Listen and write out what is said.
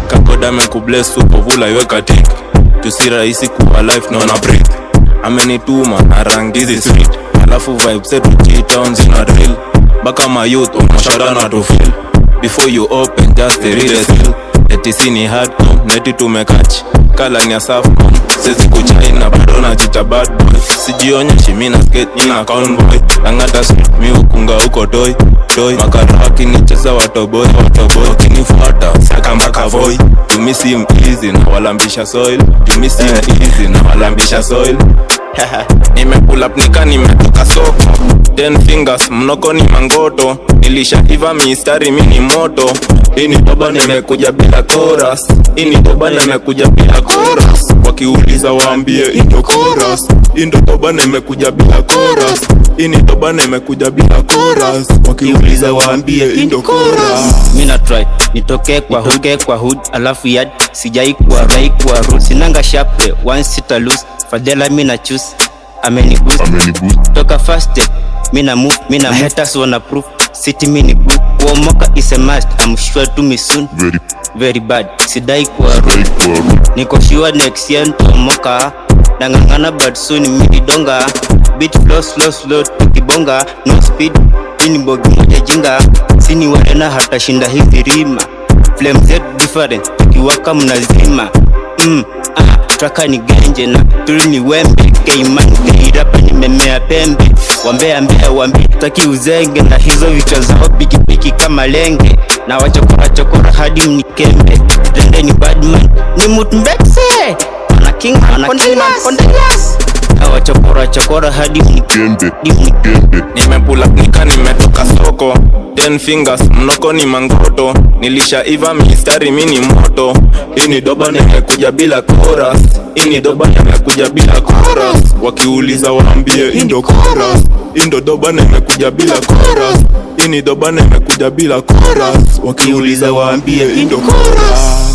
Kakoda mekubless upovula iweka tik. Tusi rahisi kuwa life naona break. Amenituma na rangizi sweet. Alafu vibe zetu G-Town zina real. Baka ma youth umashada na to feel. Before you open just the real skill. Eti ni hardcore, neti tumekach. Kala ni asafcom, sisi kuchaina bado na chicha bad boy. Sijionyeshi mina skate nina convoy. Langata street mi ukunga uko doi. Makara wakinicheza watoboy. Wakinifuata saka mbaka voy. Tumisi easy na walambisha soil. Tumisi easy na walambisha soil. Nime pull up nika nimetoka soko. 10 fingers mnoko ni mangoto. Nilisha iva mistari mini moto. Ini toba nimekuja bila chorus. Ini toba nimekuja bila chorus. Wakiuliza waambie indo chorus. Indo toba nimekuja bila chorus. Ini toba nimekuja bila chorus. Wakiuliza waambie indo chorus. Mina try nitoke kwa hood alafu yard sijai kwa right kwa road. Sinanga shape once sita lose. Fadela mina choose ameni boost. Toka fast step mina move mina haters wanna proof. City mini blue. Kuomoka is a must. I'm sure to me soon. Very bad. Sidai kwa road. Niko sure next year ntomoka. Nangangana but soon midonga. Beat slow tukibonga. No speed. Ini bogi moja jinga. Sini warena hata shinda hivi rima. Flame Z different. Tukiwaka mnazima. Traka ni genje na tuli ni wembe. K-man K-rapa ni memea pembe. Wambea taki uzenge na hizo vichwa zao piki kama lenge. Na wachokora hadi mnikembe. Rende ni badman ni mutmbekse. Wana king man kondelas. Na wachokora hadi mnikembe. Nime pull up nika nimetoka soko. 10 fingers mnoko ni mangoto. Nilisha iva mistari mini moto. Ini doba nimekuja bila chorus. Ini doba nimekuja bila chorus. Wakiuliza waambie indo chorus. Indo doba nimekuja bila chorus. Ini doba nimekuja bila chorus. Wakiuliza waambie indo chorus.